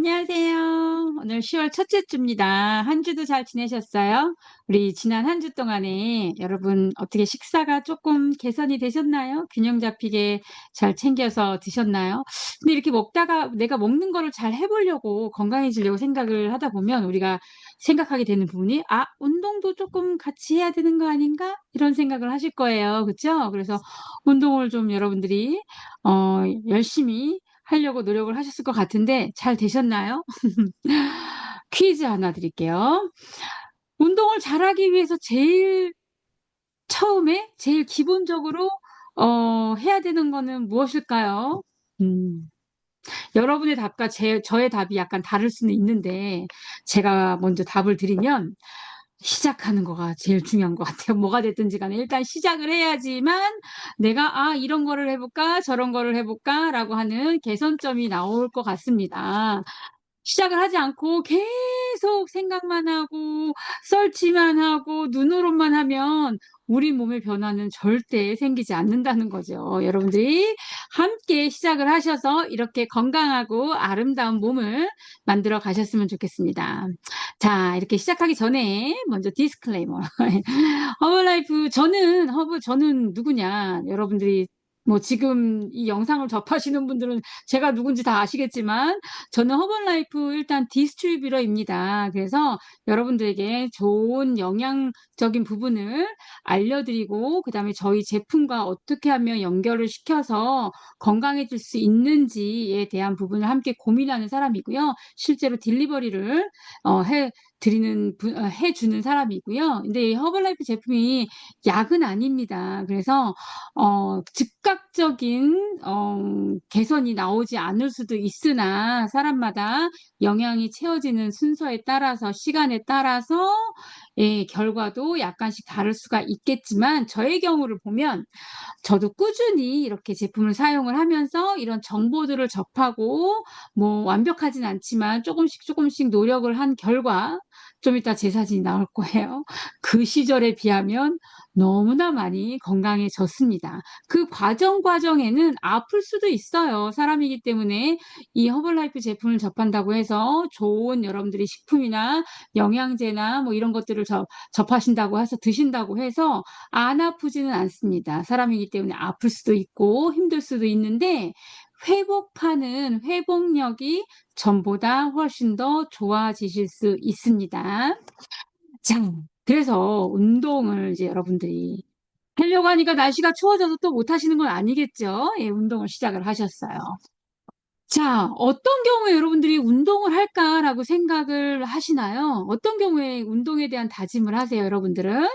안녕하세요. 오늘 10월 첫째 주입니다. 한 주도 잘 지내셨어요? 우리 지난 한 주 동안에 여러분 어떻게 식사가 조금 개선이 되셨나요? 균형 잡히게 잘 챙겨서 드셨나요? 근데 이렇게 먹다가 내가 먹는 거를 잘 해보려고 건강해지려고 생각을 하다 보면 우리가 생각하게 되는 부분이 운동도 조금 같이 해야 되는 거 아닌가? 이런 생각을 하실 거예요. 그렇죠? 그래서 운동을 좀 여러분들이 열심히 하려고 노력을 하셨을 것 같은데 잘 되셨나요? 퀴즈 하나 드릴게요. 운동을 잘하기 위해서 제일 처음에 제일 기본적으로 해야 되는 거는 무엇일까요? 음. 여러분의 답과 저의 답이 약간 다를 수는 있는데 제가 먼저 답을 드리면 시작하는 거가 제일 중요한 것 같아요. 뭐가 됐든지 간에 일단 시작을 해야지만 내가 이런 거를 해볼까 저런 거를 해볼까라고 하는 개선점이 나올 것 같습니다. 시작을 하지 않고 계속 생각만 하고 설치만 하고 눈으로만 하면 우리 몸의 변화는 절대 생기지 않는다는 거죠. 여러분들이 함께 시작을 하셔서 이렇게 건강하고 아름다운 몸을 만들어 가셨으면 좋겠습니다. 자, 이렇게 시작하기 전에 먼저 디스클레이머. 허벌라이프 저는 누구냐? 여러분들이 뭐 지금 이 영상을 접하시는 분들은 제가 누군지 다 아시겠지만 저는 허벌라이프 일단 디스트리뷰터입니다. 그래서 여러분들에게 좋은 영양적인 부분을 알려드리고 그다음에 저희 제품과 어떻게 하면 연결을 시켜서 건강해질 수 있는지에 대한 부분을 함께 고민하는 사람이고요. 실제로 딜리버리를 해주는 사람이고요. 근데 이 허벌라이프 제품이 약은 아닙니다. 그래서 즉각적인 개선이 나오지 않을 수도 있으나 사람마다 영양이 채워지는 순서에 따라서 시간에 따라서 결과도 약간씩 다를 수가 있겠지만 저의 경우를 보면 저도 꾸준히 이렇게 제품을 사용을 하면서 이런 정보들을 접하고 뭐 완벽하진 않지만 조금씩 노력을 한 결과 좀 이따 제 사진이 나올 거예요. 그 시절에 비하면 너무나 많이 건강해졌습니다. 그 과정에는 아플 수도 있어요. 사람이기 때문에 이 허벌라이프 제품을 접한다고 해서 좋은 여러분들이 식품이나 영양제나 뭐 이런 것들을 접하신다고 해서 드신다고 해서 안 아프지는 않습니다. 사람이기 때문에 아플 수도 있고 힘들 수도 있는데 회복하는 회복력이 전보다 훨씬 더 좋아지실 수 있습니다. 자, 그래서 운동을 이제 여러분들이 하려고 하니까 날씨가 추워져서 또 못 하시는 건 아니겠죠? 예, 운동을 시작을 하셨어요. 자, 어떤 경우에 여러분들이 운동을 할까라고 생각을 하시나요? 어떤 경우에 운동에 대한 다짐을 하세요, 여러분들은?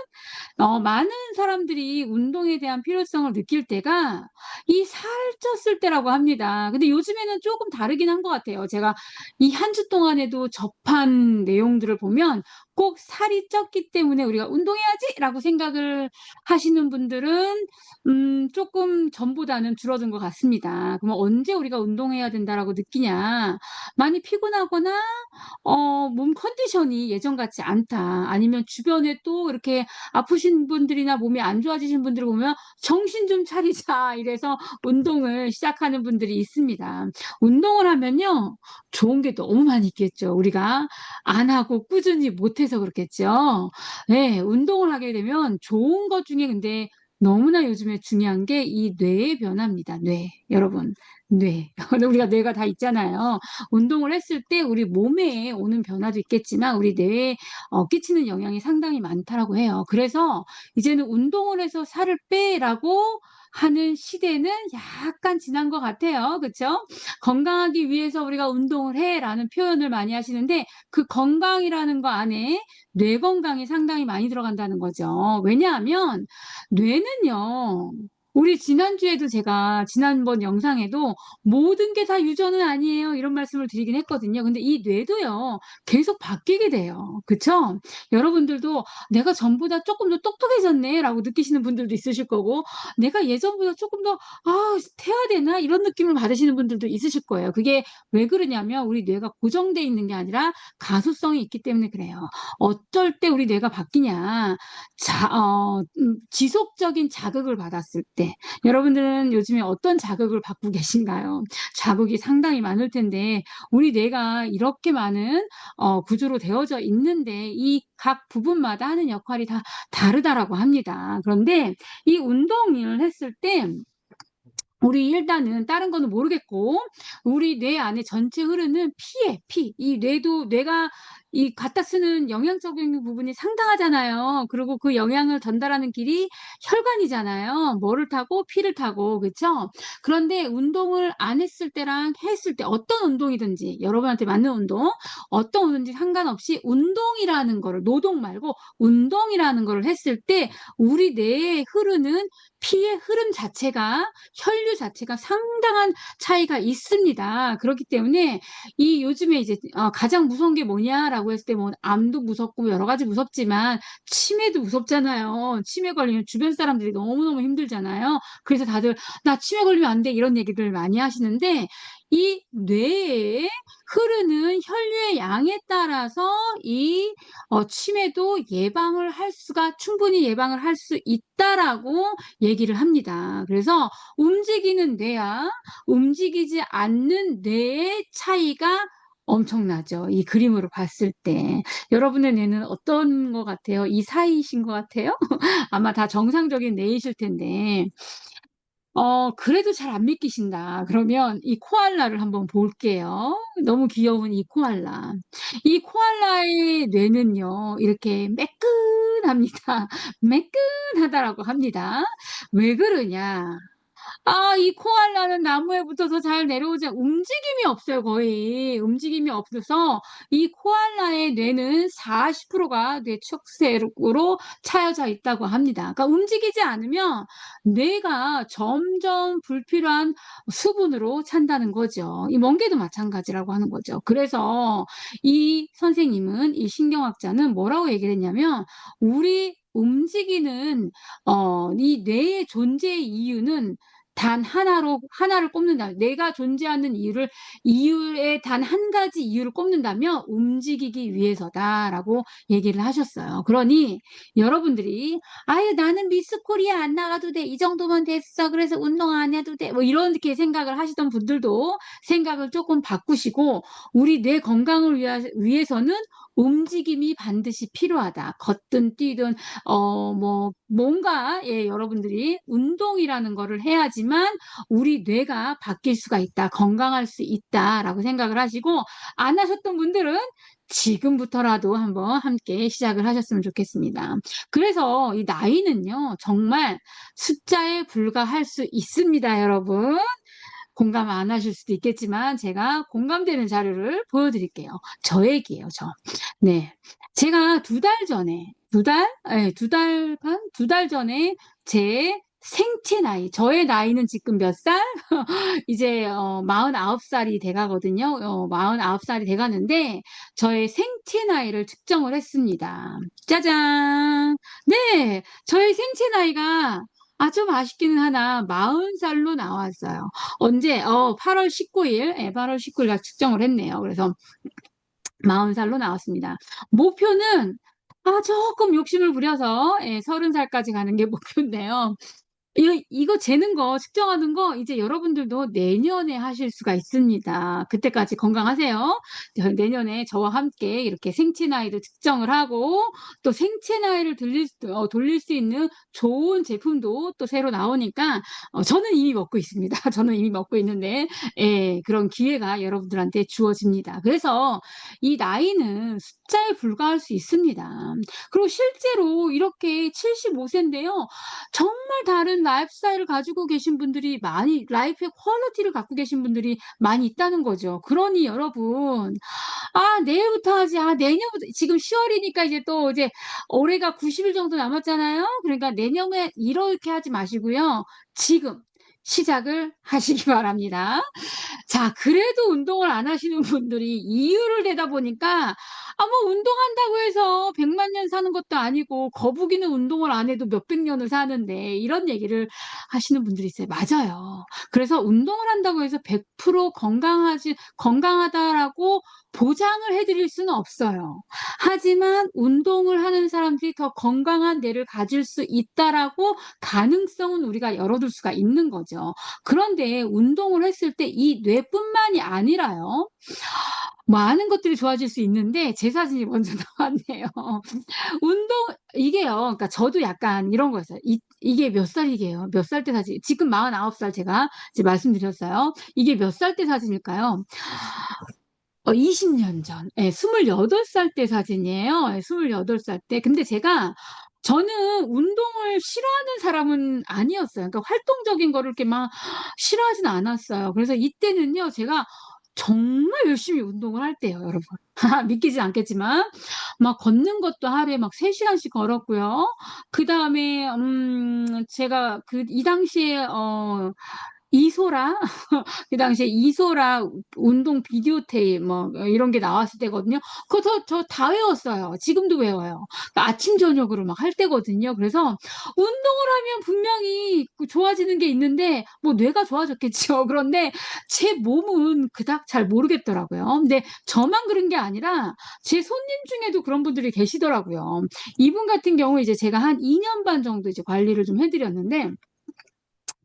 많은 사람들이 운동에 대한 필요성을 느낄 때가 이 살쪘을 때라고 합니다. 근데 요즘에는 조금 다르긴 한 것 같아요. 제가 이 한 주 동안에도 접한 내용들을 보면 꼭 살이 쪘기 때문에 우리가 운동해야지라고 생각을 하시는 분들은 조금 전보다는 줄어든 것 같습니다. 그러면 언제 우리가 운동해야 된다라고 느끼냐? 많이 피곤하거나 몸 컨디션이 예전 같지 않다. 아니면 주변에 또 이렇게 아프신 분들이나 몸이 안 좋아지신 분들을 보면 "정신 좀 차리자." 이래서 운동을 시작하는 분들이 있습니다. 운동을 하면요. 좋은 게 너무 많이 있겠죠. 우리가 안 하고 꾸준히 못 해서 그렇겠죠. 네. 운동을 하게 되면 좋은 것 중에 근데 너무나 요즘에 중요한 게 이 뇌의 변화입니다. 뇌. 여러분 뇌. 우리가 뇌가 다 있잖아요. 운동을 했을 때 우리 몸에 오는 변화도 있겠지만 우리 뇌에 끼치는 영향이 상당히 많다라고 해요. 그래서 이제는 운동을 해서 살을 빼라고 하는 시대는 약간 지난 것 같아요. 그쵸? 건강하기 위해서 우리가 운동을 해라는 표현을 많이 하시는데 그 건강이라는 거 안에 뇌 건강이 상당히 많이 들어간다는 거죠. 왜냐하면 뇌는요. 우리 지난주에도 제가 지난번 영상에도 "모든 게 다 유전은 아니에요." 이런 말씀을 드리긴 했거든요. 근데 이 뇌도요. 계속 바뀌게 돼요. 그쵸? 여러분들도 '내가 전보다 쪼끔 더 똑똑해졌네.'라고 느끼시는 분들도 있으실 거고 '내가 예전보다 쪼끔 더 태아야 되나?' 이런 느낌을 받으시는 분들도 있으실 거예요. 그게 왜 그러냐면 우리 뇌가 고정돼 있는 게 아니라 가소성이 있기 때문에 그래요. 어쩔 때 우리 뇌가 바뀌냐. 지속적인 자극을 받았을 때 여러분들은 요즘에 어떤 자극을 받고 계신가요? 자극이 상당히 많을 텐데 우리 뇌가 이렇게 많은 구조로 되어져 있는데 이 각 부분마다 하는 역할이 다 다르다라고 합니다. 그런데 이 운동을 했을 때 우리 일단은 다른 거는 모르겠고 우리 뇌 안에 전체 흐르는 피에 피. 이 뇌가 이 갖다 쓰는 영양적인 부분이 상당하잖아요. 그리고 그 영양을 전달하는 길이 혈관이잖아요. 뭐를 타고? 피를 타고. 그쵸? 그런데 운동을 안 했을 때랑 했을 때 어떤 운동이든지 여러분한테 맞는 운동, 어떤 운동인지 상관없이 운동이라는 거를 노동 말고 운동이라는 거를 했을 때 우리 뇌에 흐르는 피의 흐름 자체가 혈류 자체가 상당한 차이가 있습니다. 그렇기 때문에 이 요즘에 이제 가장 무서운 게 뭐냐라고 했을 때 뭐 암도 무섭고 여러 가지 무섭지만 치매도 무섭잖아요. 치매 걸리면 주변 사람들이 너무너무 힘들잖아요. 그래서 다들 "나 치매 걸리면 안 돼." 이런 얘기들 많이 하시는데 이 뇌에 흐르는 혈류의 양에 따라서 이 치매도 충분히 예방을 할 수 있다라고 얘기를 합니다. 그래서 움직이는 뇌와 움직이지 않는 뇌의 차이가 엄청나죠. 이 그림으로 봤을 때. 여러분의 뇌는 어떤 것 같아요? 이 사이이신 것 같아요? 아마 다 정상적인 뇌이실 텐데 그래도 잘 안 믿기신다. 그러면 이 코알라를 한번 볼게요. 너무 귀여운 이 코알라. 이 코알라의 뇌는요. 이렇게 매끈합니다. 매끈하다라고 합니다. 왜 그러냐? 이 코알라는 나무에 붙어서 잘 내려오지 움직임이 없어요 거의. 움직임이 없어서 이 코알라의 뇌는 40%가 뇌축색으로 차여져 있다고 합니다. 그러니까 움직이지 않으면 뇌가 점점 불필요한 수분으로 찬다는 거죠. 이 멍게도 마찬가지라고 하는 거죠. 그래서 이 선생님은 이 신경학자는 뭐라고 얘기를 했냐면 우리 움직이는 이 뇌의 존재의 이유는 단 하나를 꼽는다. 내가 존재하는 이유의 단 한 가지 이유를 꼽는다면 "움직이기 위해서다."라고 얘기를 하셨어요. 그러니 여러분들이 "아유 나는 미스 코리아 안 나가도 돼. 이 정도면 됐어. 그래서 운동 안 해도 돼." 뭐 이렇게 생각을 하시던 분들도 생각을 쪼끔 바꾸시고 우리 뇌 건강을 위해서는 움직임이 반드시 필요하다. 걷든 뛰든 뭔가 여러분들이 운동이라는 거를 해야지만 우리 뇌가 바뀔 수가 있다. 건강할 수 있다라고 생각을 하시고 안 하셨던 분들은 지금부터라도 한번 함께 시작을 하셨으면 좋겠습니다. 그래서 이 나이는요. 정말 숫자에 불과할 수 있습니다, 여러분. 공감 안 하실 수도 있겠지만 제가 공감되는 자료를 보여 드릴게요. 저 얘기예요, 저. 네. 제가 2달 전에 2달 반? 2달 전에 제 생체 나이 저의 나이는 지금 몇 살? 이제 49 살이 돼 가거든요. 49 살이 돼 가는데 저의 생체 나이를 측정을 했습니다. 짜잔. 네. 저의 생체 나이가 좀 아쉽기는 하나 40 살로 나왔어요. 언제? 8월 19일 8월 19일 날 측정을 했네요. 그래서 40 살로 나왔습니다. 목표는 쪼끔 욕심을 부려서 30 살까지 가는 게 목표인데요. 이거 재는 거 측정하는 거 이제 여러분들도 내년에 하실 수가 있습니다. 그때까지 건강하세요. 내년에 저와 함께 이렇게 생체 나이도 측정을 하고 또 생체 나이를 돌릴 수 있는 좋은 제품도 또 새로 나오니까 저는 이미 먹고 있습니다. 저는 이미 먹고 있는데 그런 기회가 여러분들한테 주어집니다. 그래서 이 나이는 숫자에 불과할 수 있습니다. 그리고 실제로 이렇게 75 세인데요. 정말 다른 라이프 스타일을 가지고 계신 분들이 라이프의 퀄리티를 갖고 계신 분들이 많이 있다는 거죠. 그러니 여러분 내일부터 하지. 내년부터 지금 10월 월이니까 이제 올해가 90일 정도 남았잖아요. 그러니까 내년에 이렇게 하지 마시고요. 지금 시작을 하시기 바랍니다. 자 그래도 운동을 안 하시는 분들이 이유를 대다 보니까 뭐 운동한다고 해서 100만 년 사는 것도 아니고 거북이는 운동을 안 해도 몇백 년을 사는데 이런 얘기를 하시는 분들이 있어요. 맞아요. 그래서 운동을 한다고 해서 100% 건강하다라고 보장을 해 드릴 수는 없어요. 하지만 운동을 하는 사람들이 더 건강한 뇌를 가질 수 있다라고 가능성은 우리가 열어둘 수가 있는 거죠. 그런데 운동을 했을 때 이 뇌뿐만이 아니라요. 많은 것들이 좋아질 수 있는데 제 사진이 먼저 나왔네요. 운동 이게요. 그러니까 저도 약간 이런 거였어요. 이게 몇 살이게요? 몇 살 때 사진 지금 49살 제가 이제 말씀드렸어요. 이게 몇 살 때 사진일까요? 20년 전. 예, 28살 때 사진이에요. 예, 28살 때. 근데 저는 운동을 싫어하는 사람은 아니었어요. 그러니까 활동적인 거를 이렇게 막 싫어하진 않았어요. 그래서 이때는요, 제가 정말 열심히 운동을 할 때예요, 여러분. 믿기진 않겠지만. 막 걷는 것도 하루에 막 3시간씩 걸었고요. 그다음에 제가 이 당시에 이소라 그 당시에 이소라 운동 비디오 테이프 뭐 이런 게 나왔을 때거든요. 그거 저 다 외웠어요. 지금도 외워요. 그러니까 아침 저녁으로 막 할 때거든요. 그래서 운동을 하면 분명히 좋아지는 게 있는데 뭐 뇌가 좋아졌겠죠. 그런데 제 몸은 그닥 잘 모르겠더라고요. 근데 저만 그런 게 아니라 제 손님 중에도 그런 분들이 계시더라고요. 이분 같은 경우 이제 제가 한 2년 반 정도 이제 관리를 좀 해드렸는데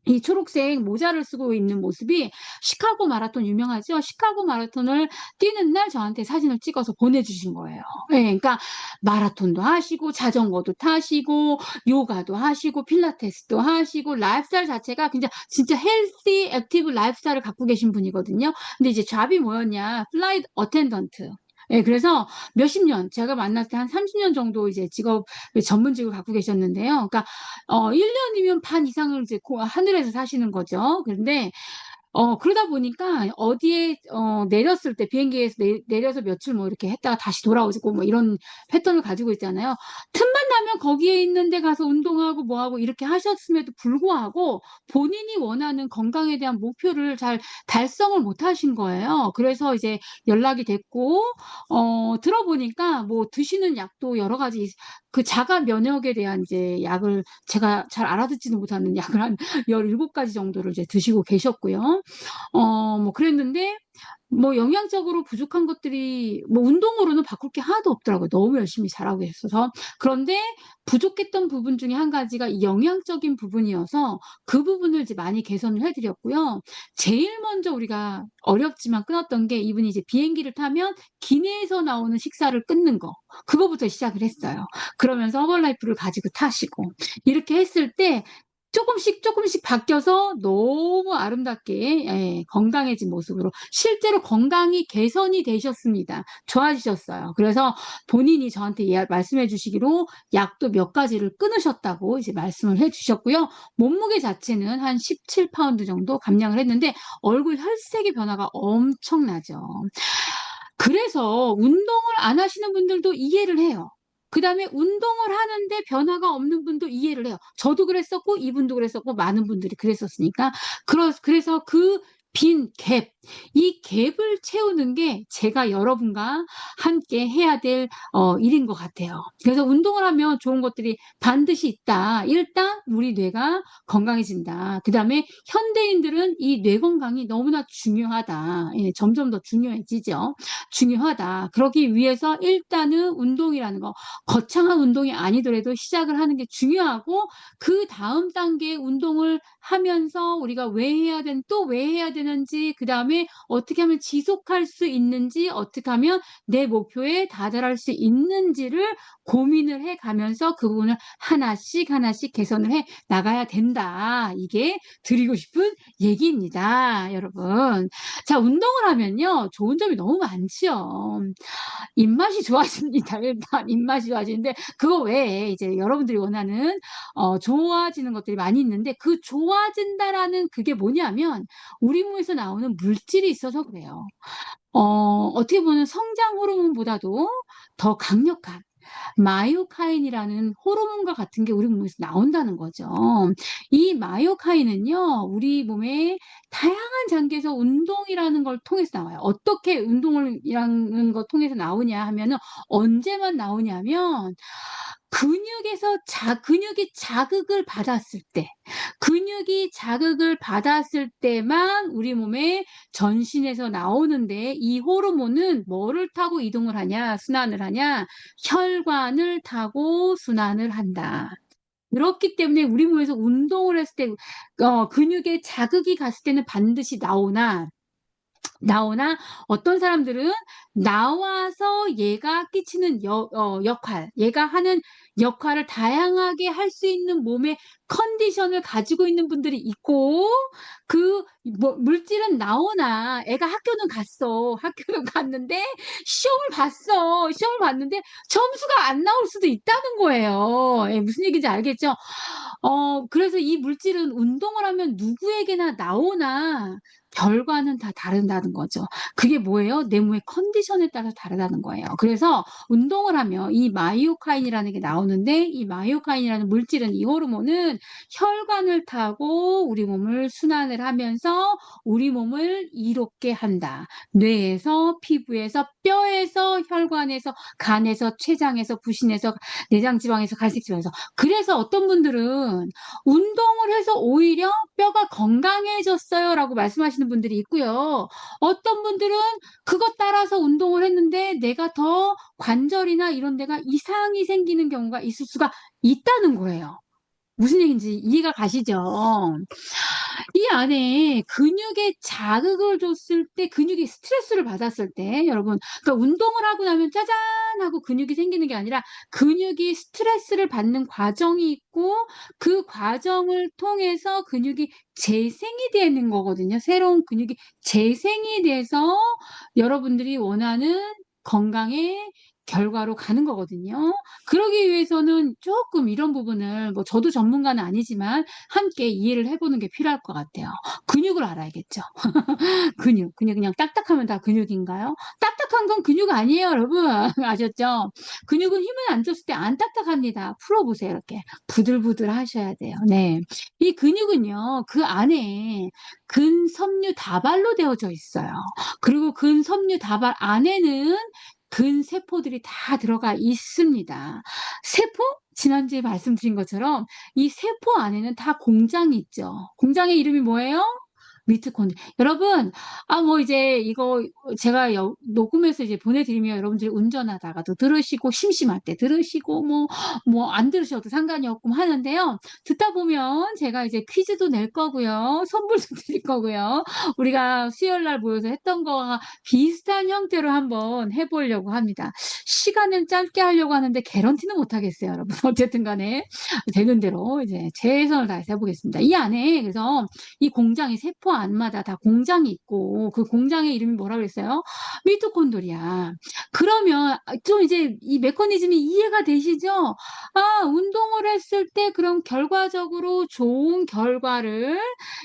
이 초록색 모자를 쓰고 있는 모습이 시카고 마라톤 유명하죠? 시카고 마라톤을 뛰는 날 저한테 사진을 찍어서 보내주신 거예요. 예, 그러니까 마라톤도 하시고 자전거도 타시고 요가도 하시고 필라테스도 하시고 라이프스타일 자체가 진짜 헬시 액티브 라이프스타일을 갖고 계신 분이거든요. 근데 이제 잡이 뭐였냐? 플라이트 어텐던트. 예, 그래서 몇십 년, 제가 만났을 때 한 30년 정도 이제 전문직을 갖고 계셨는데요. 그러니까 1년이면 반 이상을 이제 하늘에서 사시는 거죠. 그런데 그러다 보니까 어디에 내렸을 때 비행기에서 내려서 며칠 뭐 이렇게 했다가 다시 돌아오고 뭐 이런 패턴을 가지고 있잖아요. 틈만 나면 거기에 있는 데 가서 운동하고 뭐하고 이렇게 하셨음에도 불구하고 본인이 원하는 건강에 대한 목표를 잘 달성을 못 하신 거예요. 그래서 이제 연락이 됐고 들어보니까 뭐 드시는 약도 여러 가지 그 자가 면역에 대한 이제 약을 제가 잘 알아듣지는 못하는 약을 한 17가지 정도를 이제 드시고 계셨고요. 뭐 그랬는데 뭐 영양적으로 부족한 것들이 뭐 운동으로는 바꿀 게 하나도 없더라고요. 너무 열심히 잘하고 있어서. 그런데 부족했던 부분 중에 한 가지가 이 영양적인 부분이어서 그 부분을 이제 많이 개선을 해 드렸고요. 제일 먼저 우리가 어렵지만 끊었던 게 이분이 이제 비행기를 타면 기내에서 나오는 식사를 끊는 거. 그거부터 시작을 했어요. 그러면서 허벌라이프를 가지고 타시고. 이렇게 했을 때 조금씩 바뀌어서 너무 아름답게 건강해진 모습으로 실제로 건강이 개선이 되셨습니다. 좋아지셨어요. 그래서 본인이 저한테 말씀해 주시기로 약도 몇 가지를 끊으셨다고 이제 말씀을 해 주셨고요. 몸무게 자체는 한 17파운드 정도 감량을 했는데 얼굴 혈색의 변화가 엄청나죠. 그래서 운동을 안 하시는 분들도 이해를 해요. 그다음에 운동을 하는데 변화가 없는 분도 이해를 해요. 저도 그랬었고 이분도 그랬었고 많은 분들이 그랬었으니까. 그래서 그 빈 갭, 이 갭을 채우는 게 제가 여러분과 함께 해야 될 일인 것 같아요. 그래서 운동을 하면 좋은 것들이 반드시 있다. 일단 우리 뇌가 건강해진다. 그다음에 현대인들은 이 뇌 건강이 너무나 중요하다. 예, 점점 더 중요해지죠. 중요하다. 그러기 위해서 일단은 운동이라는 거, 거창한 운동이 아니더라도 시작을 하는 게 중요하고 그 다음 단계의 운동을 하면서 우리가 또 왜 해야 되는지, 그다음에 어떻게 하면 지속할 수 있는지, 어떻게 하면 내 목표에 다다를 수 있는지를 고민을 해 가면서 그 부분을 하나씩 개선을 해 나가야 된다. 이게 드리고 싶은 얘기입니다, 여러분. 자, 운동을 하면요. 좋은 점이 너무 많지요. 입맛이 좋아집니다. 일단 입맛이 좋아지는데 그거 외에 이제 여러분들이 원하는 좋아지는 것들이 많이 있는데 그 좋아진다라는 그게 뭐냐면 우리 몸에서 나오는 물질이 있어서 그래요. 어떻게 보면 성장 호르몬보다도 더 강력한 마이오카인이라는 호르몬과 같은 게 우리 몸에서 나온다는 거죠. 이 마이오카인은요, 우리 몸의 다양한 장기에서 운동이라는 걸 통해서 나와요. 어떻게 운동을 이라는 걸 통해서 나오냐 하면은 언제만 나오냐면 근육이 자극을 받았을 때, 근육이 자극을 받았을 때만 우리 몸에 전신에서 나오는데, 이 호르몬은 뭐를 타고 이동을 하냐, 순환을 하냐? 혈관을 타고 순환을 한다. 그렇기 때문에 우리 몸에서 운동을 했을 때 근육에 자극이 갔을 때는 반드시 나오나 어떤 사람들은 나와서 얘가 끼치는 역할, 얘가 하는 역할을 다양하게 할 수 있는 몸의 컨디션을 가지고 있는 분들이 있고, 물질은 나오나 애가 학교는 갔어. 학교는 갔는데 시험을 봤는데 점수가 안 나올 수도 있다는 거예요. 예, 무슨 얘기인지 알겠죠? 그래서 이 물질은 운동을 하면 누구에게나 나오나 결과는 다 다르다는 거죠. 그게 뭐예요? 내 몸의 컨디션에 따라서 다르다는 거예요. 그래서 운동을 하면 이 마이오카인이라는 게 나오는데, 이 마이오카인이라는 물질은, 이 호르몬은 혈관을 타고 우리 몸을 순환을 하면서 우리 몸을 이롭게 한다. 뇌에서, 피부에서, 뼈에서, 혈관에서, 간에서, 췌장에서, 부신에서, 내장 지방에서, 갈색 지방에서. 그래서 어떤 분들은 운동을 해서 오히려 뼈가 건강해졌어요라고 말씀하시는 분들이 있고요. 어떤 분들은 그것 따라서 운동을 했는데 내가 더 관절이나 이런 데가 이상이 생기는 경우가 있을 수가 있다는 거예요. 무슨 얘기인지 이해가 가시죠? 이 안에 근육에 자극을 줬을 때, 근육이 스트레스를 받았을 때, 여러분, 그러니까 운동을 하고 나면 짜잔 하고 근육이 생기는 게 아니라 근육이 스트레스를 받는 과정이 있고, 그 과정을 통해서 근육이 재생이 되는 거거든요. 새로운 근육이 재생이 돼서 여러분들이 원하는 건강의 결과로 가는 거거든요. 그러기 위해서는 조금 이런 부분을, 뭐 저도 전문가는 아니지만 함께 이해를 해보는 게 필요할 것 같아요. 근육을 알아야겠죠. 근육 그냥 딱딱하면 다 근육인가요? 딱딱한 건 근육 아니에요, 여러분. 아셨죠? 근육은 힘을 안 줬을 때 안 딱딱합니다. 풀어보세요, 이렇게. 부들부들 하셔야 돼요. 네. 이 근육은요, 그 안에 근섬유 다발로 되어져 있어요. 그리고 근섬유 다발 안에는 근세포들이 다 들어가 있습니다. 세포? 지난주에 말씀드린 것처럼 이 세포 안에는 다 공장이 있죠. 공장의 이름이 뭐예요? 미토콘드리아. 여러분, 뭐 이제 이거 제가 녹음해서 이제 보내드리면 여러분들이 운전하다가도 들으시고, 심심할 때 들으시고, 뭐 안 들으셔도 상관이 없고 하는데요. 듣다 보면 제가 이제 퀴즈도 낼 거고요. 선물도 드릴 거고요. 우리가 수요일 날 모여서 했던 거와 비슷한 형태로 한번 해보려고 합니다. 시간을 짧게 하려고 하는데 개런티는 못 하겠어요, 여러분. 어쨌든 간에 되는 대로 이제 최선을 다해서 해보겠습니다. 이 안에 그래서 이 공장이, 세포 안마다 다 공장이 있고, 그 공장의 이름이 뭐라 그랬어요? 미토콘드리아. 그러면 좀 이제 이 메커니즘이 이해가 되시죠? 운동을 했을 때 그럼 결과적으로 좋은 결과를,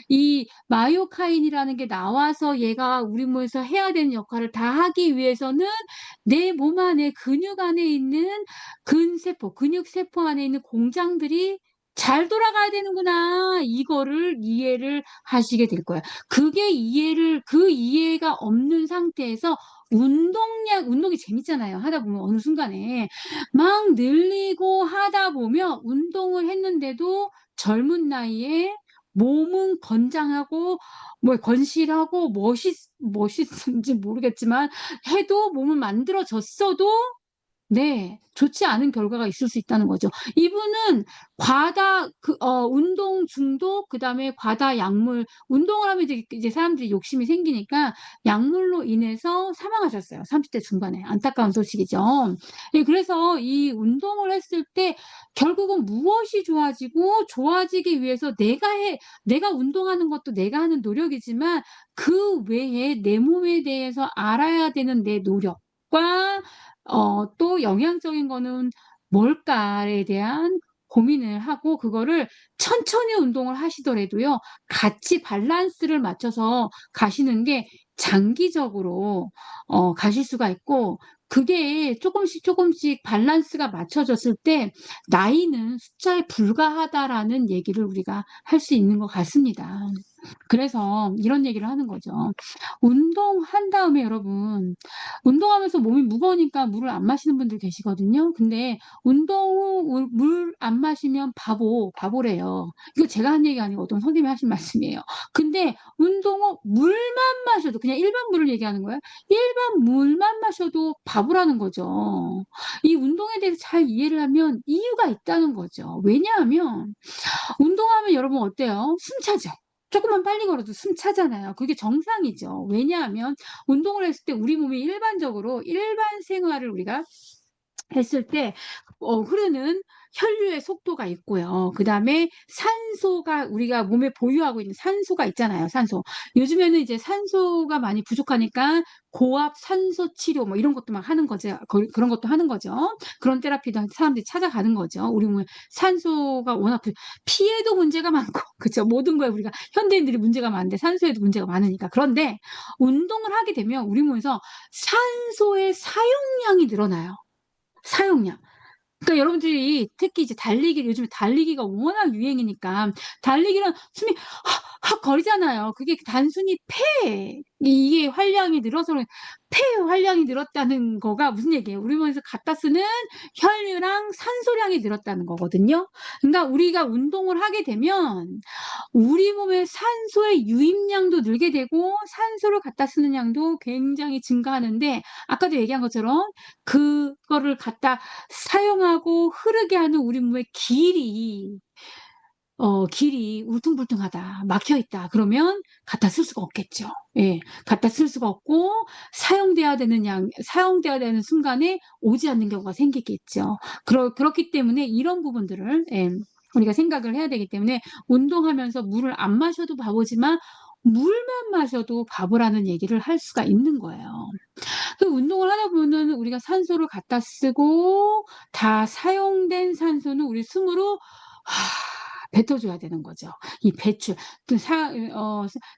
이 마이오카인이라는 게 나와서 얘가 우리 몸에서 해야 되는 역할을 다 하기 위해서는 내 몸 안에, 근육 안에 있는 근세포, 근육세포 안에 있는 공장들이 잘 돌아가야 되는구나. 이거를 이해를 하시게 될 거예요. 그 이해가 없는 상태에서 운동이 재밌잖아요. 하다 보면 어느 순간에 막 늘리고 하다 보면 운동을 했는데도 젊은 나이에 몸은 건장하고 건실하고 멋있는지 모르겠지만 해도 몸은 만들어졌어도 네, 좋지 않은 결과가 있을 수 있다는 거죠. 이분은 운동 중독, 그다음에 과다 약물, 운동을 하면 이제 사람들이 욕심이 생기니까 약물로 인해서 사망하셨어요. 30대 중반에. 안타까운 소식이죠. 예, 그래서 이 운동을 했을 때 결국은 무엇이 좋아지기 위해서 내가 운동하는 것도 내가 하는 노력이지만 그 외에 내 몸에 대해서 알아야 되는 내 노력과 또 영향적인 거는 뭘까에 대한 고민을 하고, 그거를 천천히 운동을 하시더라도요, 같이 밸런스를 맞춰서 가시는 게 장기적으로 가실 수가 있고, 그게 조금씩 밸런스가 맞춰졌을 때 나이는 숫자에 불과하다라는 얘기를 우리가 할 수 있는 것 같습니다. 그래서 이런 얘기를 하는 거죠. 운동한 다음에 여러분, 운동하면서 몸이 무거우니까 물을 안 마시는 분들 계시거든요. 근데 운동 후 물 안 마시면 바보래요. 이거 제가 한 얘기가 아니고 어떤 선생님이 하신 말씀이에요. 근데 운동 후 물만 마셔도, 그냥 일반 물을 얘기하는 거예요. 일반 물만 마셔도 바보라는 거죠. 이 운동에 대해서 잘 이해를 하면 이유가 있다는 거죠. 왜냐하면 운동하면 여러분 어때요? 숨 차죠? 조금만 빨리 걸어도 숨 차잖아요. 그게 정상이죠. 왜냐하면 운동을 했을 때 우리 몸이 일반적으로 일반 생활을 우리가 했을 때 흐르는 혈류의 속도가 있고요. 그다음에 산소가, 우리가 몸에 보유하고 있는 산소가 있잖아요. 산소. 요즘에는 이제 산소가 많이 부족하니까 고압 산소 치료 뭐 이런 것도 막 하는 거죠. 그런 것도 하는 거죠. 그런 테라피도 사람들이 찾아가는 거죠. 우리 몸에 산소가 워낙 피에도 문제가 많고 그렇죠. 모든 거에 우리가 현대인들이 문제가 많은데 산소에도 문제가 많으니까. 그런데 운동을 하게 되면 우리 몸에서 산소의 사용량이 늘어나요. 사용량. 그러니까 여러분들이 특히 이제 요즘에 달리기가 워낙 유행이니까 달리기는 숨이 헉헉 거리잖아요. 그게 단순히 이게 활량이 늘어서 폐 활량이 늘었다는 거가 무슨 얘기예요? 우리 몸에서 갖다 쓰는 혈류랑 산소량이 늘었다는 거거든요. 그러니까 우리가 운동을 하게 되면 우리 몸의 산소의 유입량도 늘게 되고 산소를 갖다 쓰는 양도 굉장히 증가하는데, 아까도 얘기한 것처럼 그거를 갖다 사용하고 흐르게 하는 우리 몸의 길이 울퉁불퉁하다, 막혀 있다. 그러면 갖다 쓸 수가 없겠죠. 예. 갖다 쓸 수가 없고 사용돼야 되는 순간에 오지 않는 경우가 생기겠죠. 그렇기 때문에 이런 부분들을 우리가 생각을 해야 되기 때문에 운동하면서 물을 안 마셔도 바보지만 물만 마셔도 바보라는 얘기를 할 수가 있는 거예요. 그 운동을 하다 보면은 우리가 산소를 갖다 쓰고 다 사용된 산소는 우리 숨으로 뱉어줘야 되는 거죠. 이 배출.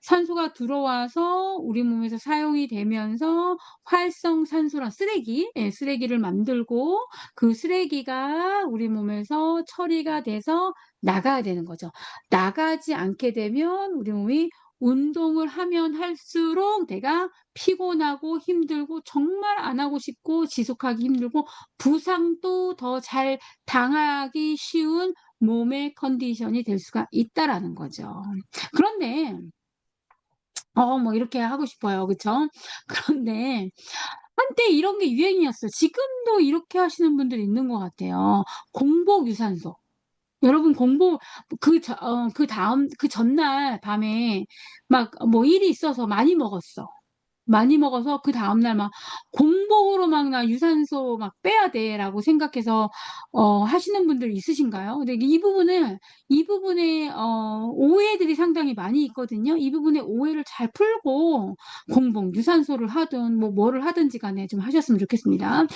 산소가 들어와서 우리 몸에서 사용이 되면서 활성산소랑 쓰레기를 만들고 그 쓰레기가 우리 몸에서 처리가 돼서 나가야 되는 거죠. 나가지 않게 되면 우리 몸이 운동을 하면 할수록 내가 피곤하고 힘들고 정말 안 하고 싶고 지속하기 힘들고 부상도 더 잘 당하기 쉬운 몸의 컨디션이 될 수가 있다라는 거죠. 그런데 뭐 이렇게 하고 싶어요. 그쵸? 그런데 한때 이런 게 유행이었어요. 지금도 이렇게 하시는 분들이 있는 것 같아요. 공복 유산소. 여러분 그 전날 밤에 막 뭐 일이 있어서 많이 먹었어. 많이 먹어서 그다음 날 막 공복으로 막 '나 유산소 막 빼야 돼.'라고 생각해서 하시는 분들 있으신가요? 근데 이 부분에 오해들이 상당히 많이 있거든요. 이 부분에 오해를 잘 풀고 공복 유산소를 하든 뭐를 하든지 간에 좀 하셨으면 좋겠습니다.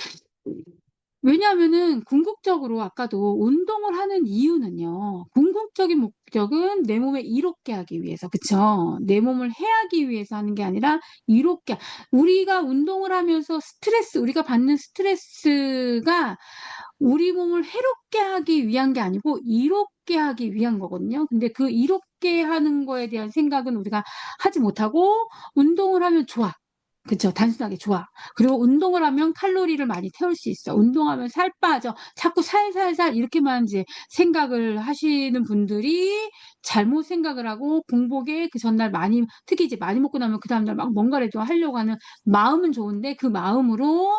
왜냐하면은 궁극적으로 아까도 운동을 하는 이유는요. 궁극적인 목적은 내 몸에 이롭게 하기 위해서, 그쵸? 내 몸을 해하기 위해서 하는 게 아니라 이롭게, 우리가 운동을 하면서 우리가 받는 스트레스가 우리 몸을 해롭게 하기 위한 게 아니고 이롭게 하기 위한 거거든요. 근데 그 이롭게 하는 거에 대한 생각은 우리가 하지 못하고 운동을 하면 좋아. 그쵸. 단순하게 좋아. 그리고 운동을 하면 칼로리를 많이 태울 수 있어. 운동하면 살 빠져. 자꾸 살살살 이렇게만 이제 생각을 하시는 분들이 잘못 생각을 하고 공복에 그 전날 특히 이제 많이 먹고 나면 그 다음날 막 뭔가라도 하려고 하는 마음은 좋은데 그 마음으로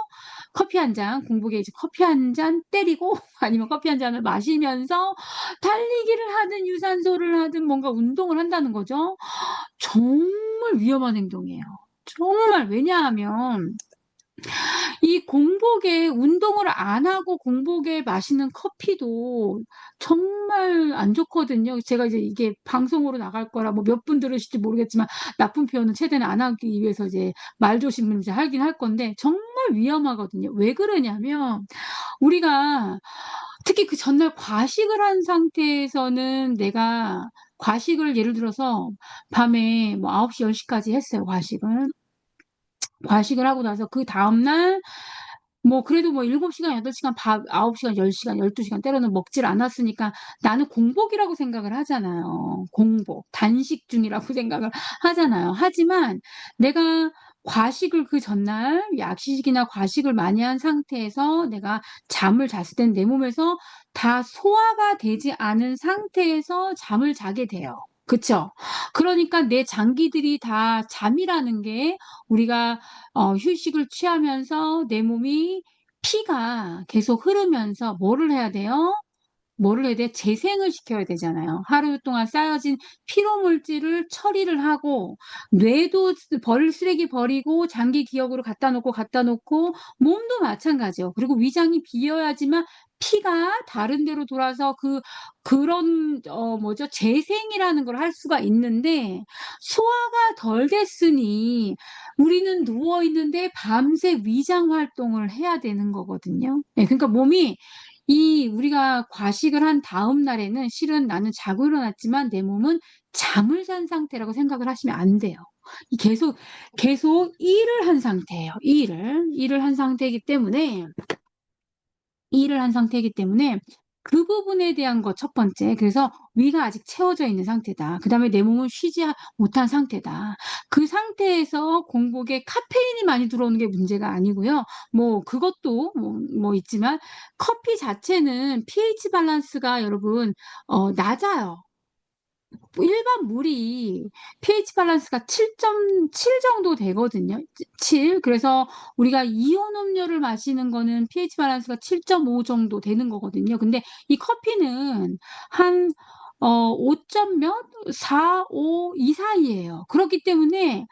공복에 이제 커피 한 잔 때리고 아니면 커피 한 잔을 마시면서 달리기를 하든 유산소를 하든 뭔가 운동을 한다는 거죠. 정말 위험한 행동이에요. 정말. 왜냐하면 이 공복에 운동을 안 하고 공복에 마시는 커피도 정말 안 좋거든요. 제가 이제 이게 방송으로 나갈 거라 뭐 몇 분 들으실지 모르겠지만 나쁜 표현은 최대한 안 하기 위해서 이제 말조심을 이제 하긴 할 건데 정말 위험하거든요. 왜 그러냐면 우리가 특히 그 전날 과식을 한 상태에서는 내가 과식을 예를 들어서 밤에 뭐 9시, 10시까지 했어요, 과식을. 과식을 하고 나서 그다음 날 뭐 그래도 뭐 7시간, 8시간, 밥 9시간, 10시간, 12시간 때로는 먹질 않았으니까 나는 공복이라고 생각을 하잖아요. 공복, 단식 중이라고 생각을 하잖아요. 하지만 내가 과식을 그 전날 약식이나 과식을 많이 한 상태에서 내가 잠을 잤을 땐 내 몸에서 다 소화가 되지 않은 상태에서 잠을 자게 돼요. 그쵸? 그러니까 내 장기들이 다 잠이라는 게 우리가 휴식을 취하면서 내 몸이 피가 계속 흐르면서 뭐를 해야 돼요? 뭐를 해야 돼? 재생을 시켜야 되잖아요. 하루 동안 쌓여진 피로 물질을 처리를 하고 뇌도 버릴 쓰레기 버리고 장기 기억으로 갖다 놓고 몸도 마찬가지예요. 그리고 위장이 비어야지만 피가 다른 데로 돌아서 그런 뭐죠? 재생이라는 걸 할 수가 있는데 소화가 덜 됐으니 우리는 누워 있는데 밤새 위장 활동을 해야 되는 거거든요. 네, 그러니까 몸이 우리가 과식을 한 다음 날에는 실은 나는 자고 일어났지만 내 몸은 잠을 잔 상태라고 생각을 하시면 안 돼요. 계속 일을 한 상태예요. 일을 한 상태이기 때문에 그 부분에 대한 거 첫 번째. 그래서 위가 아직 채워져 있는 상태다. 그다음에 내 몸은 쉬지 못한 상태다. 그 상태에서 공복에 카페인이 많이 들어오는 게 문제가 아니고요. 뭐 그것도 뭐 있지만 커피 자체는 pH 밸런스가 여러분 낮아요. 일반 물이 pH 밸런스가 7.7 정도 되거든요. 7. 그래서 우리가 이온 음료를 마시는 거는 pH 밸런스가 7.5 정도 되는 거거든요. 근데 이 커피는 한 5점 몇? 4, 5 이 사이예요. 그렇기 때문에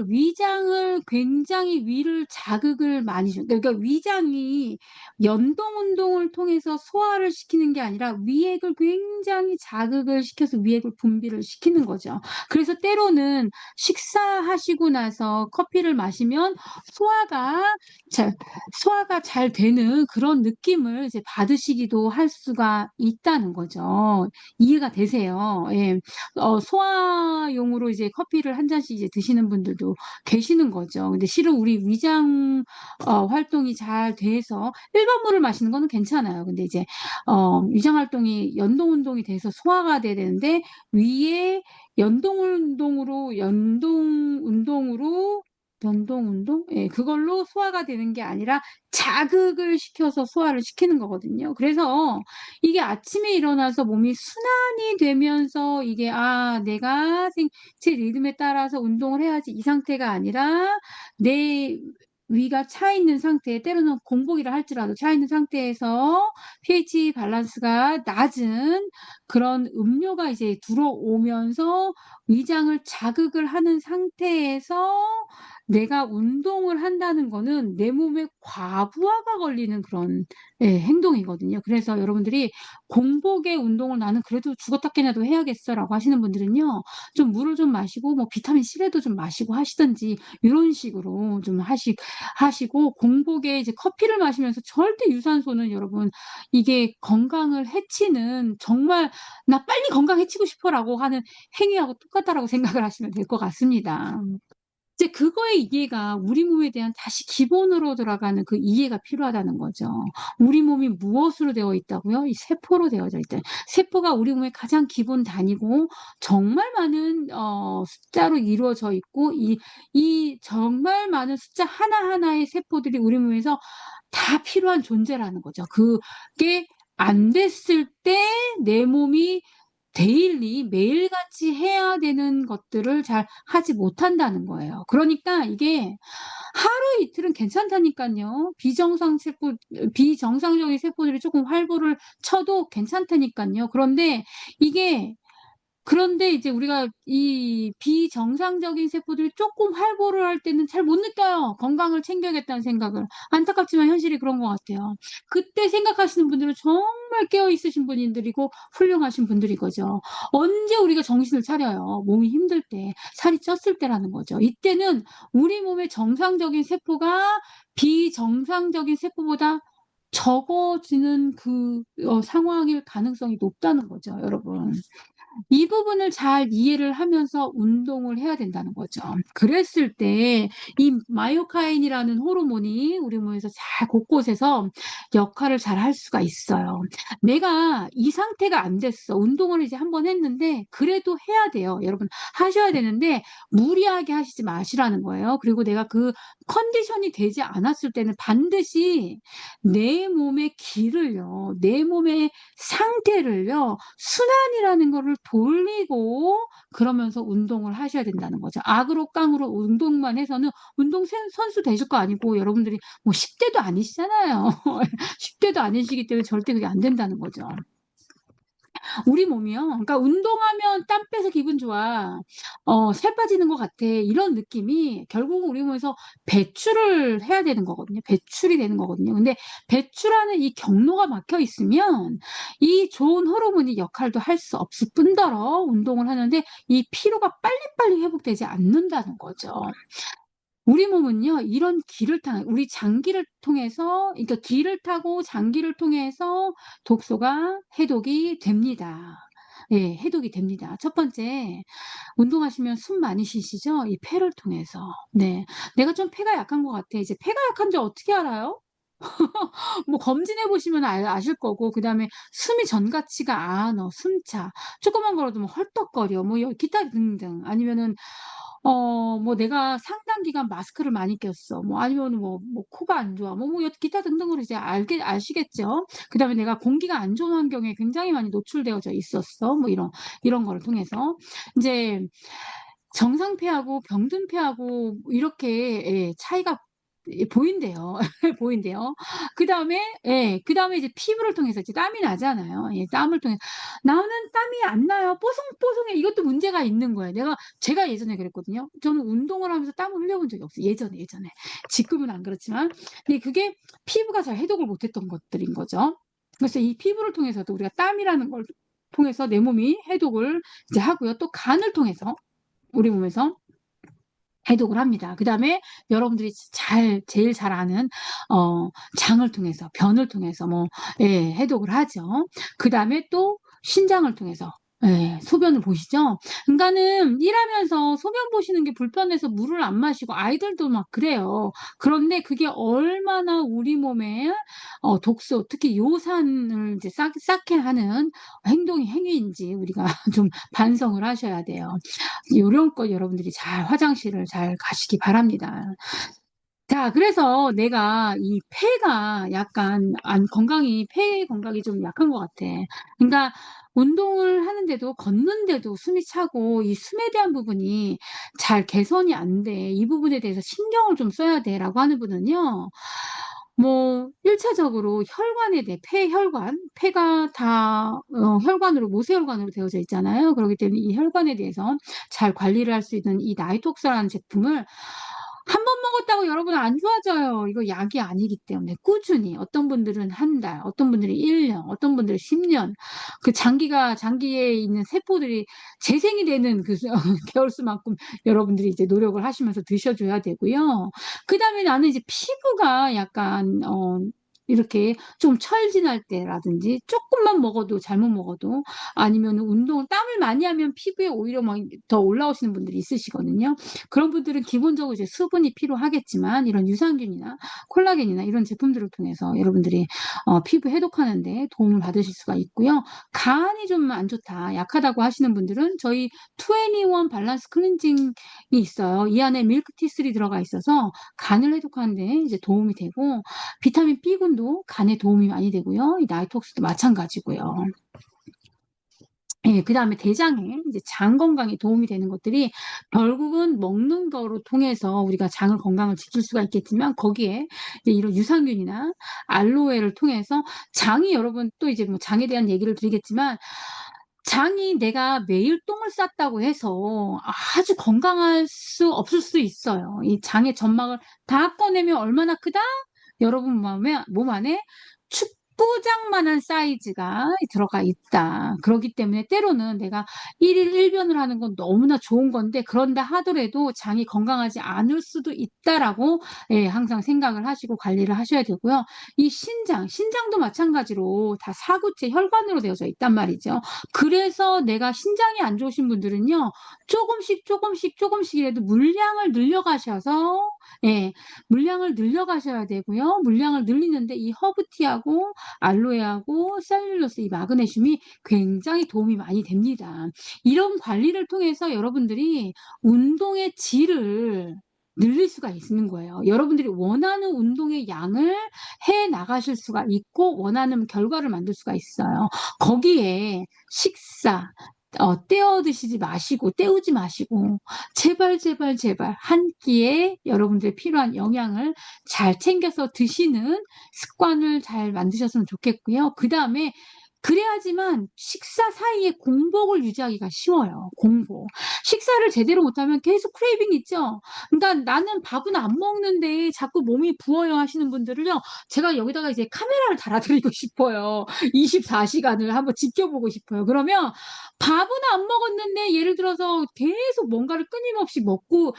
위장을 굉장히 위를 자극을 많이 줘. 그러니까 위장이 연동 운동을 통해서 소화를 시키는 게 아니라 위액을 굉장히 자극을 시켜서 위액을 분비를 시키는 거죠. 그래서 때로는 식사하시고 나서 커피를 마시면 소화가 잘 소화가 잘 되는 그런 느낌을 이제 받으시기도 할 수가 있다는 거죠. 이해가 되세요? 예. 소화용으로 이제 커피를 한 잔씩 이제 드시는 분들도 계시는 거죠. 근데 실은 우리 위장 활동이 잘 돼서 일반 물을 마시는 거는 괜찮아요. 근데 이제 위장 활동이 연동 운동이 돼서 소화가 돼야 되는데 위에 연동 운동? 예, 그걸로 소화가 되는 게 아니라 자극을 시켜서 소화를 시키는 거거든요. 그래서 이게 아침에 일어나서 몸이 순환이 되면서 이게 내가 제 리듬에 따라서 운동을 해야지 이 상태가 아니라 내 위가 차 있는 상태, 때로는 공복이라 할지라도 차 있는 상태에서 pH 밸런스가 낮은 그런 음료가 이제 들어오면서 위장을 자극을 하는 상태에서 내가 운동을 한다는 거는 내 몸에 과부하가 걸리는 그런 행동이거든요. 그래서 여러분들이 공복에 운동을 나는 그래도 죽었다 깨나도 해야겠어라고 하시는 분들은요. 좀 물을 좀 마시고 뭐 비타민 C라도 좀 마시고 하시든지 이런 식으로 좀 하시고 공복에 이제 커피를 마시면서 절대 유산소는 여러분 이게 건강을 해치는 정말 '나 빨리 건강 해치고 싶어.'라고 하는 행위하고 똑같다라고 생각을 하시면 될 것 같습니다. 이제 그거의 이해가 우리 몸에 대한 다시 기본으로 돌아가는 그 이해가 필요하다는 거죠. 우리 몸이 무엇으로 되어 있다고요? 이 세포로 되어져 있다. 세포가 우리 몸의 가장 기본 단위고 정말 많은 숫자로 이루어져 있고 이 정말 많은 숫자 하나하나의 세포들이 우리 몸에서 다 필요한 존재라는 거죠. 그게 안 됐을 때 내 몸이 데일리 매일같이 해야 되는 것들을 잘 하지 못한다는 거예요. 그러니까 이게 하루 이틀은 괜찮다니깐요. 비정상적인 세포들이 쪼끔 활보를 쳐도 괜찮다니깐요. 그런데 이제 우리가 이 비정상적인 세포들이 쪼끔 활보를 할 때는 잘 못 느껴요, 건강을 챙겨야겠다는 생각을. 안타깝지만 현실이 그런 것 같아요. 그때 생각하시는 분들은 정말 깨어 있으신 분들이고 훌륭하신 분들인 거죠. 언제 우리가 정신을 차려요? 몸이 힘들 때, 살이 쪘을 때라는 거죠. 이때는 우리 몸의 정상적인 세포가 비정상적인 세포보다 적어지는 상황일 가능성이 높다는 거죠, 여러분. 이 부분을 잘 이해를 하면서 운동을 해야 된다는 거죠. 그랬을 때 이 마이오카인이라는 호르몬이 우리 몸에서 잘 곳곳에서 역할을 잘 할 수가 있어요. 내가 이 상태가 안 됐어. 운동을 이제 한 번 했는데 그래도 해야 돼요. 여러분 하셔야 되는데 무리하게 하시지 마시라는 거예요. 그리고 내가 그 컨디션이 되지 않았을 때는 반드시 내 몸의 기를요, 내 몸의 상태를요, 순환이라는 거를 돌리고 그러면서 운동을 하셔야 된다는 거죠. 악으로 깡으로 운동만 해서는 운동 선수 되실 거 아니고 여러분들이 뭐 10대도 아니시잖아요. 10대도 아니시기 때문에 절대 그게 안 된다는 거죠. 우리 몸이요. 그러니까 운동하면 땀 빼서 기분 좋아. 살 빠지는 것 같아. 이런 느낌이 결국은 우리 몸에서 배출을 해야 되는 거거든요. 배출이 되는 거거든요. 근데 배출하는 이 경로가 막혀 있으면 이 좋은 호르몬이 역할도 할 수 없을 뿐더러 운동을 하는데 이 피로가 빨리빨리 회복되지 않는다는 거죠. 우리 몸은요, 이런 우리 장기를 통해서, 그러니까 기를 타고 장기를 통해서 독소가 해독이 됩니다. 예, 해독이 됩니다. 첫 번째, 운동하시면 숨 많이 쉬시죠? 이 폐를 통해서. 네. 내가 좀 폐가 약한 것 같아. 이제 폐가 약한지 어떻게 알아요? 뭐 검진해 보시면 아실 거고, 그다음에 숨이 전 같지가 않아, 숨차. 조그만 거라도 뭐 헐떡거려. 뭐 기타 등등. 아니면은 뭐 내가 상당 기간 마스크를 많이 꼈어. 뭐 아니면은 뭐 코가 안 좋아. 뭐 기타 등등으로 이제 아시겠죠? 그다음에 내가 공기가 안 좋은 환경에 굉장히 많이 노출되어져 있었어. 뭐 이런 거를 통해서. 이제 정상폐하고 병든폐하고 이렇게 예, 차이가 보인대요. 보인대요. 그다음에 예, 그다음에 이제 피부를 통해서 이제 땀이 나잖아요. 예, 땀을 통해 나는 땀이 안 나요. 뽀송뽀송해. 이것도 문제가 있는 거예요. 제가 예전에 그랬거든요. 저는 운동을 하면서 땀을 흘려본 적이 없어요. 예전에. 지금은 안 그렇지만. 근데 그게 피부가 잘 해독을 못했던 것들인 거죠. 그래서 이 피부를 통해서도 우리가 땀이라는 걸 통해서 내 몸이 해독을 이제 하고요. 또 간을 통해서 우리 몸에서 해독을 합니다. 그다음에 여러분들이 제일 잘 아는 장을 통해서, 변을 통해서 예, 해독을 하죠. 그다음에 또 신장을 통해서 예, 소변을 보시죠. 그러니까는 일하면서 소변 보시는 게 불편해서 물을 안 마시고 아이들도 막 그래요. 그런데 그게 얼마나 우리 몸에 독소, 특히 요산을 이제 쌓게 하는 행위인지 우리가 좀 반성을 하셔야 돼요. 요령껏 여러분들이 화장실을 잘 가시기 바랍니다. 자, 그래서 내가 이 폐가 약간 폐 건강이 좀 약한 것 같아. 그러니까 운동을 하는데도 걷는데도 숨이 차고 이 숨에 대한 부분이 잘 개선이 안 돼. 이 부분에 대해서 신경을 좀 써야 돼라고 하는 분은요. 뭐 1차적으로 혈관에 대해 폐혈관, 폐가 다 혈관으로 모세혈관으로 되어져 있잖아요. 그렇기 때문에 이 혈관에 대해서 잘 관리를 할 수 있는 이 나이톡스라는 제품을 한 번 먹었다고 여러분 안 좋아져요. 이거 약이 아니기 때문에 꾸준히 어떤 분들은 한 달, 어떤 분들이 1년, 어떤 분들은 10년 그 장기에 있는 세포들이 재생이 되는 그 개월 수만큼 여러분들이 이제 노력을 하시면서 드셔줘야 되고요. 그다음에 나는 이제 피부가 약간 이렇게 좀 철진할 때라든지 조금만 먹어도 잘못 먹어도 아니면 운동을 땀을 많이 하면 피부에 오히려 막 더 올라오시는 분들이 있으시거든요. 그런 분들은 기본적으로 이제 수분이 필요하겠지만 이런 유산균이나 콜라겐이나 이런 제품들을 통해서 여러분들이 피부 해독하는 데 도움을 받으실 수가 있고요. 간이 좀 안 좋다, 약하다고 하시는 분들은 저희 21 밸런스 클렌징이 있어요. 이 안에 밀크티3 들어가 있어서 간을 해독하는 데 이제 도움이 되고 비타민 B군도 간에 도움이 많이 되고요. 이 나이톡스도 마찬가지고요. 예, 그다음에 대장에 이제 장 건강에 도움이 되는 것들이 결국은 먹는 거로 통해서 우리가 장을 건강을 지킬 수가 있겠지만 거기에 이제 이런 유산균이나 알로에를 통해서 장이 여러분 또 이제 뭐 장에 대한 얘기를 드리겠지만 장이 내가 매일 똥을 쌌다고 해서 아주 건강할 수 없을 수 있어요. 이 장의 점막을 다 꺼내면 얼마나 크다? 여러분 몸 안에 축구장만한 사이즈가 들어가 있다. 그렇기 때문에 때로는 내가 1일 1변을 하는 건 너무나 좋은 건데 그런다 하더라도 장이 건강하지 않을 수도 있다라고 예, 항상 생각을 하시고 관리를 하셔야 되고요. 이 신장도 마찬가지로 다 사구체 혈관으로 되어져 있단 말이죠. 그래서 내가 신장이 안 좋으신 분들은요. 조금씩이라도 물량을 늘려가셔서 예, 물량을 늘려가셔야 되고요. 물량을 늘리는데 이 허브티하고 알로에하고 셀룰로스 이 마그네슘이 굉장히 도움이 많이 됩니다. 이런 관리를 통해서 여러분들이 운동의 질을 늘릴 수가 있는 거예요. 여러분들이 원하는 운동의 양을 해 나가실 수가 있고 원하는 결과를 만들 수가 있어요. 거기에 식사 때우지 마시고 제발 한 끼에 여러분들이 필요한 영양을 잘 챙겨서 드시는 습관을 잘 만드셨으면 좋겠고요. 그다음에 그래야지만 식사 사이에 공복을 유지하기가 쉬워요. 공복. 식사를 제대로 못하면 계속 크레이빙 있죠. 그러니까 나는 밥은 안 먹는데 자꾸 몸이 부어요 하시는 분들을요. 제가 여기다가 이제 카메라를 달아드리고 싶어요. 24시간을 한번 지켜보고 싶어요. 그러면 밥은 안 먹었는데 예를 들어서 계속 뭔가를 끊임없이 먹고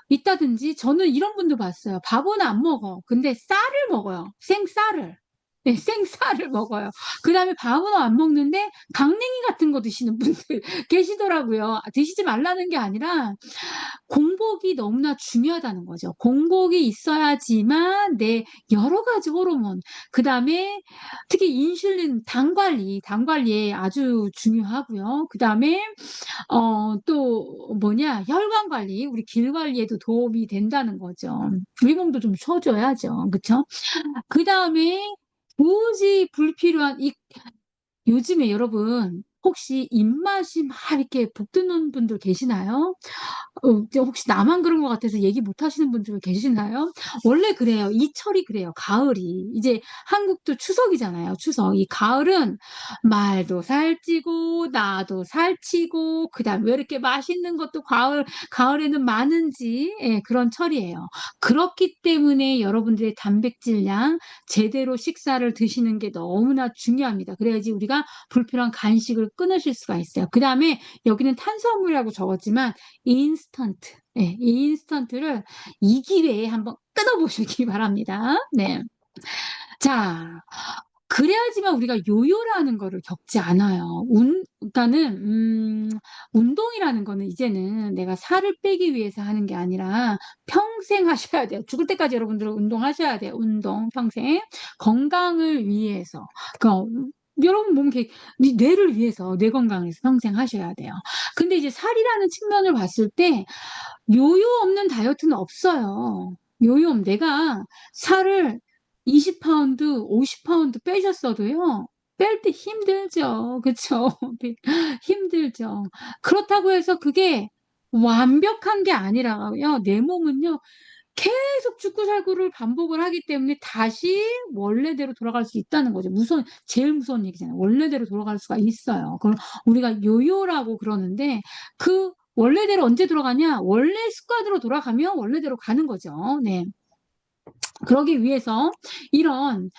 있다든지 저는 이런 분도 봤어요. 밥은 안 먹어. 근데 쌀을 먹어요. 생쌀을. 네, 생쌀을 먹어요. 그다음에 밥은 안 먹는데 강냉이 같은 거 드시는 분들 계시더라고요. 드시지 말라는 게 아니라 공복이 너무나 중요하다는 거죠. 공복이 있어야지만 내 여러 가지 호르몬, 그다음에 특히 인슐린 당 관리에 아주 중요하고요. 그다음에 또 혈관 관리, 우리 길 관리에도 도움이 된다는 거죠. 우리 몸도 좀 쉬어줘야죠. 그쵸? 그다음에 굳이 불필요한 요즘에 여러분 혹시 입맛이 막 이렇게 북드는 분들 계시나요? 혹시 나만 그런 것 같아서 얘기 못 하시는 분들 계시나요? 원래 그래요. 이 철이 그래요. 가을이. 이제 한국도 추석이잖아요. 추석. 이 가을은 말도 살찌고, 나도 살찌고, 그 다음 왜 이렇게 맛있는 것도 가을에는 많은지, 예, 그런 철이에요. 그렇기 때문에 여러분들의 단백질량 제대로 식사를 드시는 게 너무나 중요합니다. 그래야지 우리가 불필요한 간식을 끊으실 수가 있어요. 그 다음에 여기는 탄수화물이라고 적었지만, 인스턴트. 네, 이 인스턴트를 이 기회에 한번 끊어보시기 바랍니다. 네. 자, 그래야지만 우리가 요요라는 거를 겪지 않아요. 그러니까는, 운동이라는 거는 이제는 내가 살을 빼기 위해서 하는 게 아니라 평생 하셔야 돼요. 죽을 때까지 여러분들은 운동하셔야 돼요. 운동, 평생. 건강을 위해서. 여러분 몸, 뇌를 위해서, 뇌 건강을 위해서 평생 하셔야 돼요. 근데 이제 살이라는 측면을 봤을 때 요요 없는 다이어트는 없어요. 내가 살을 20파운드, 50파운드 빼셨어도요. 뺄 때 힘들죠. 그쵸? 힘들죠. 그렇다고 해서 그게 완벽한 게 아니라요. 내 몸은요. 계속 죽고살구를 반복을 하기 때문에 다시 원래대로 돌아갈 수 있다는 거죠. 제일 무서운 얘기잖아요. 원래대로 돌아갈 수가 있어요. 그걸 우리가 요요라고 그러는데 그 원래대로 언제 돌아가냐? 원래 습관으로 돌아가면 원래대로 가는 거죠. 네. 그러기 위해서 이런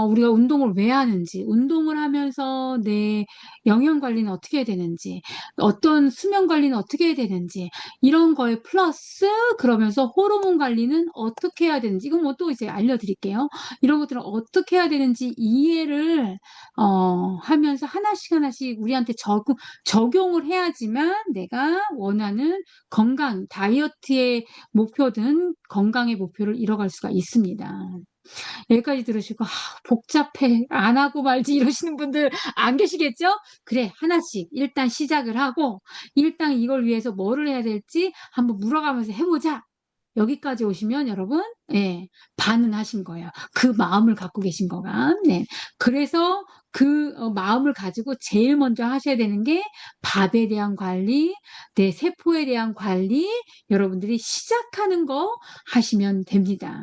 우리가 운동을 왜 하는지, 운동을 하면서 내 영양 관리는 어떻게 해야 되는지, 어떤 수면 관리는 어떻게 해야 되는지, 이런 거에 플러스 그러면서 호르몬 관리는 어떻게 해야 되는지, 이건 뭐 또 이제 알려드릴게요. 이런 것들은 어떻게 해야 되는지 이해를 하면서 하나씩 우리한테 적용을 해야지만 내가 원하는 건강, 다이어트의 목표든 건강의 목표를 이뤄갈 수가 있습니다. 여기까지 들으시고 복잡해 안 하고 말지 이러시는 분들 안 계시겠죠? 그래, 하나씩 일단 시작을 하고 일단 이걸 위해서 뭐를 해야 될지 한번 물어가면서 해보자. 여기까지 오시면 여러분, 예, 반은 하신 거예요. 그 마음을 갖고 계신 거가. 네. 그래서 그 마음을 가지고 제일 먼저 하셔야 되는 게 밥에 대한 관리, 내 세포에 대한 관리, 여러분들이 시작하는 거 하시면 됩니다.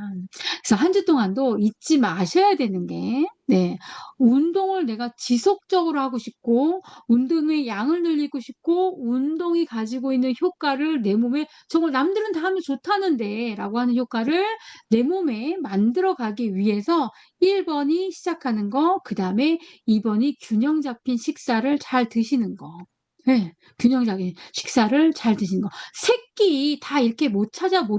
그래서 한 주 동안도 잊지 마셔야 되는 게 네. 운동을 내가 지속적으로 하고 싶고 운동의 양을 늘리고 싶고 운동이 가지고 있는 효과를 내 몸에 정말 '남들은 다 하면 좋다는데.'라고 하는 효과를 내 몸에 만들어 가기 위해서 1 번이 시작하는 거, 그다음에 2 번이 균형 잡힌 식사를 잘 드시는 거. 예. 균형 잡힌 식사를 잘 드시는 거. 3 끼 다 이렇게 못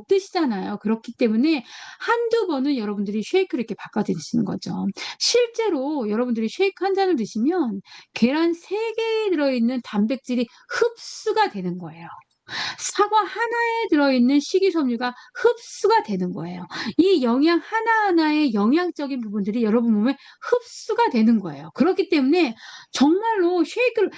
드시잖아요. 그렇기 때문에 1-2 번은 여러분들이 쉐이크를 이렇게 바꿔 드시는 거죠. 실제로 여러분들이 쉐이크 1 잔을 드시면 계란 3 개에 들어있는 단백질이 흡수가 되는 거예요. 사과 하나에 들어있는 식이섬유가 흡수가 되는 거예요. 이 영양 하나하나의 영양적인 부분들이 여러분 몸에 흡수가 되는 거예요. 그렇기 때문에 정말로 쉐이크를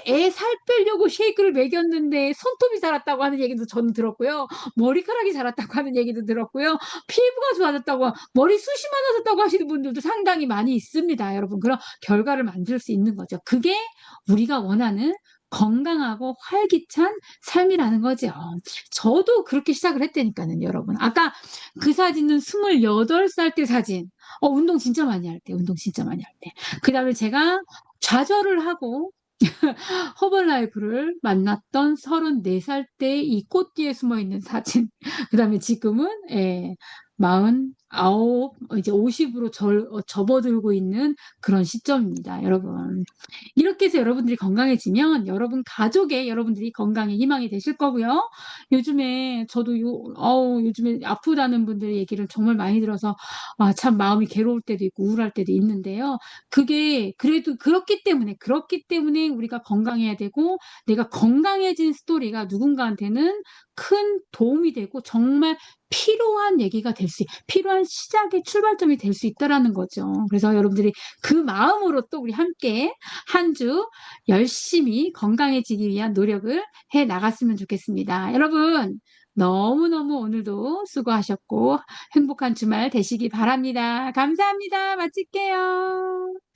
애 살 빼려고 쉐이크를 먹였는데 손톱이 자랐다고 하는 얘기도 저는 들었고요. 머리카락이 자랐다고 하는 얘기도 들었고요. 피부가 좋아졌다고, 머리숱이 많아졌다고 하시는 분들도 상당히 많이 있습니다, 여러분. 그런 결과를 만들 수 있는 거죠. 그게 우리가 원하는 건강하고 활기찬 삶이라는 거죠. 저도 그렇게 시작을 했다니까는 여러분. 아까 그 사진은 28살 때 사진. 운동 진짜 많이 할 때, 운동 진짜 많이 할 때. 그다음에 제가 좌절을 하고 허벌라이프를 만났던 34살 때 이 꽃 뒤에 숨어 있는 사진. 그다음에 지금은 49, 이제 50으로 접어들고 있는 그런 시점입니다, 여러분. 이렇게 해서 여러분들이 건강해지면 여러분 가족의 여러분들이 건강의 희망이 되실 거고요. 요즘에 저도 요즘에 아프다는 분들의 얘기를 정말 많이 들어서 참 마음이 괴로울 때도 있고 우울할 때도 있는데요. 그게 그래도 그렇기 때문에 우리가 건강해야 되고, 내가 건강해진 스토리가 누군가한테는 큰 도움이 되고 정말 필요한 얘기가 필요한 시작의 출발점이 될 수 있다라는 거죠. 그래서 여러분들이 그 마음으로 또 우리 함께 한 주 열심히 건강해지기 위한 노력을 해 나갔으면 좋겠습니다. 여러분, 너무너무 오늘도 수고하셨고 행복한 주말 되시기 바랍니다. 감사합니다. 마칠게요.